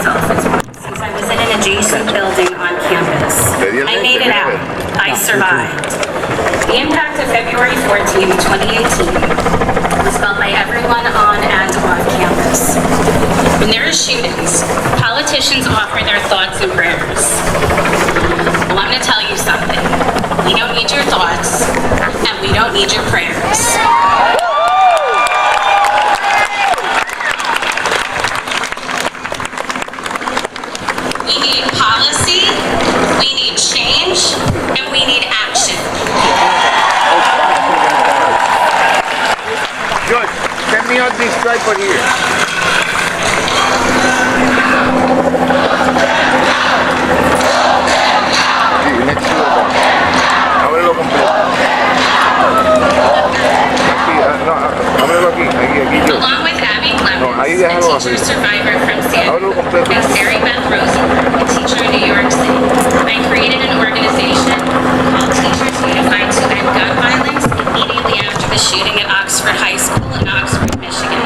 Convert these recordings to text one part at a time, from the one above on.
myself as one, since I was in an adjacent building on campus. I made it out. I survived. The impact of February 14, 2018 was felt by everyone on and off campus. When there are shootings, politicians offer their thoughts and prayers. Well, I'm going to tell you something. We don't need your thoughts, and we don't need your prayers. We need policy, we need change, and we need action. George, send me out this striper here. Sí, next to the bar. Ábrelo completo. Aquí, no, ábrelo aquí, aquí, Along with Abby Clemens, ahí a déjalo teacher así. survivor from San Ábrelo completo. and Sarah Beth Rosenberg, a teacher in New York City, I created an organization called Teachers Unified to End Gun Violence immediately after the shooting at Oxford High School in Oxford, Michigan.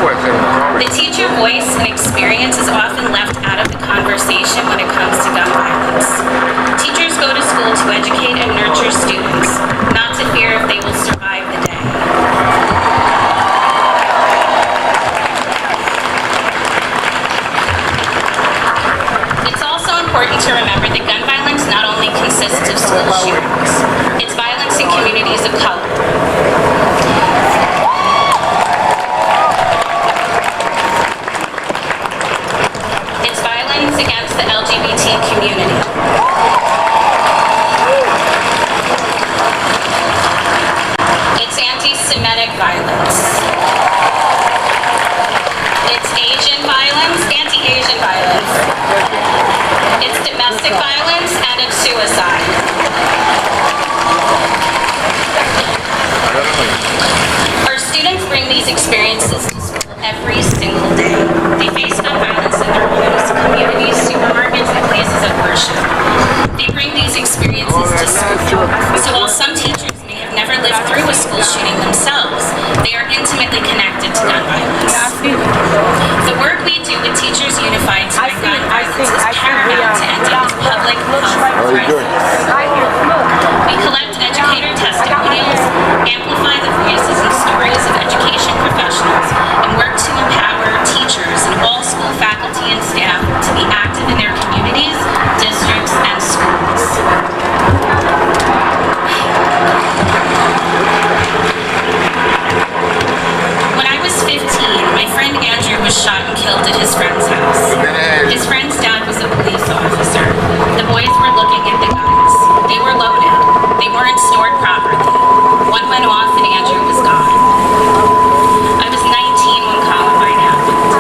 The teacher voice and experience is often left out of the conversation when it comes to gun violence. Teachers go to school to educate and nurture students, not to fear if they will survive the day. It's also important to remember that gun violence not only consists of school shootings, it's violence in communities of color. It's violence against the LGBT community. It's anti-Semitic violence. It's Asian violence, anti-Asian violence. It's domestic violence, and it's suicide. Our students bring these experiences to school every single day. They face gun violence in their homes, communities, supermarkets, and places of worship. They bring these experiences to school. So while some teachers may have never lived through a school shooting themselves, they are intimately connected to gun violence. The work we do with Teachers Unified to End Gun Violence is paramount to ending this public health crisis. We collect educator testimonials, amplify the voices and stories of education professionals, and work to empower teachers and all school faculty and staff to be active in their communities, districts, and schools. When I was 15, my friend Andrew was shot and killed at his friend's house. His friend's dad was a police officer. The boys were looking at the guns. They were loaded. They weren't stored properly. One went off and Andrew was gone. I was 19 when Columbine happened.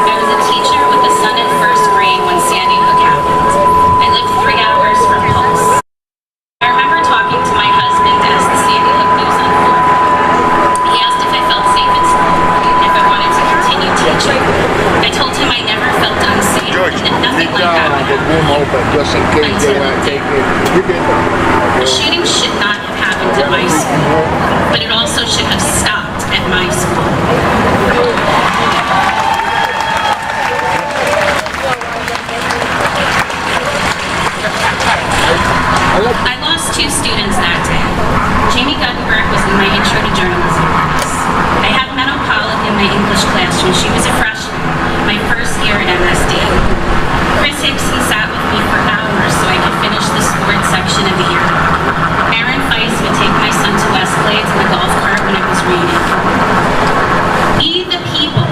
I was a teacher with a son in first grade when Sandy Hook happened. I lived 3 hours from Pulse. I remember talking to my husband as the Sandy Hook news unfolded. He asked if I felt safe at school and if I wanted to continue teaching. I told him I never felt unsafe and that nothing like that would happen just in case they want to take it. The shooting should not have happened at my school, but it also should have stopped at my school. I lost 2 students that day. Jamie Guttenberg was in my intro to journalism class. I had Menno Pollock in my English class when she was a freshman, my first year at MSD. Chris Hickson sat with me for hours so I could finish the sports section of the yearbook. Aaron Feist would take my son to Westglades in the golf cart when it was raining. We, the people,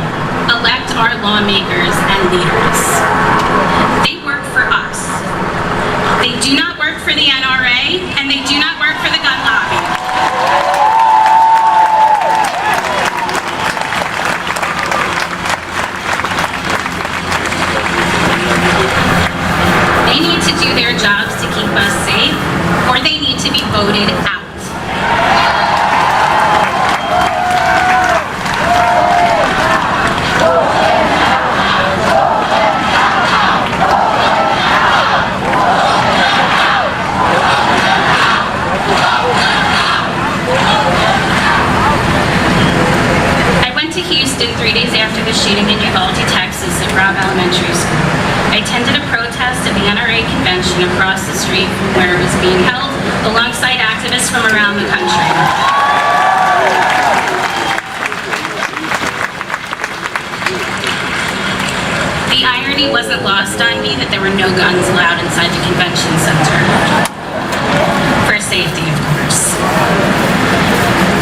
elect our lawmakers and leaders. They work for us. They do not work for the NRA, and they do not work for the gun lobby. They need to do their jobs to keep us safe, or they need to be voted out. Houston 3 days after the shooting in Uvalde, Texas at Robb Elementary School. I attended the NRA convention across the street from where it was being held, alongside activists from around the country. The irony wasn't lost on me that there were no guns allowed inside the convention center. For safety, of course.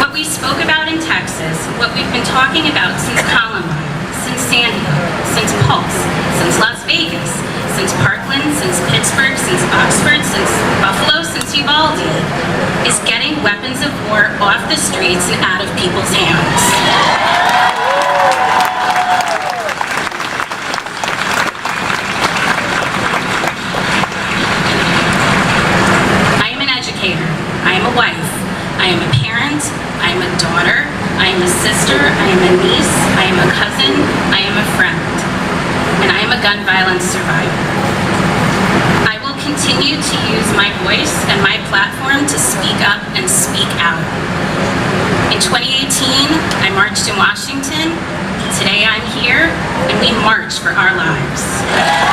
What we spoke about in Texas, what we've been talking about since Columbine, since Sandy Hook, since Pulse, since Las Vegas, since Parkland, since Pittsburgh, since Oxford, since Buffalo, since Uvalde, is getting weapons of war off the streets and out of people's hands. I am a wife, I am a parent, I am a daughter, I am a sister, I am a niece, I am a cousin, I am a friend, and I am a gun violence survivor. I will continue to use my voice and my platform to speak up and speak out. In 2018, I marched in Washington. Today I'm here, and we march for our lives.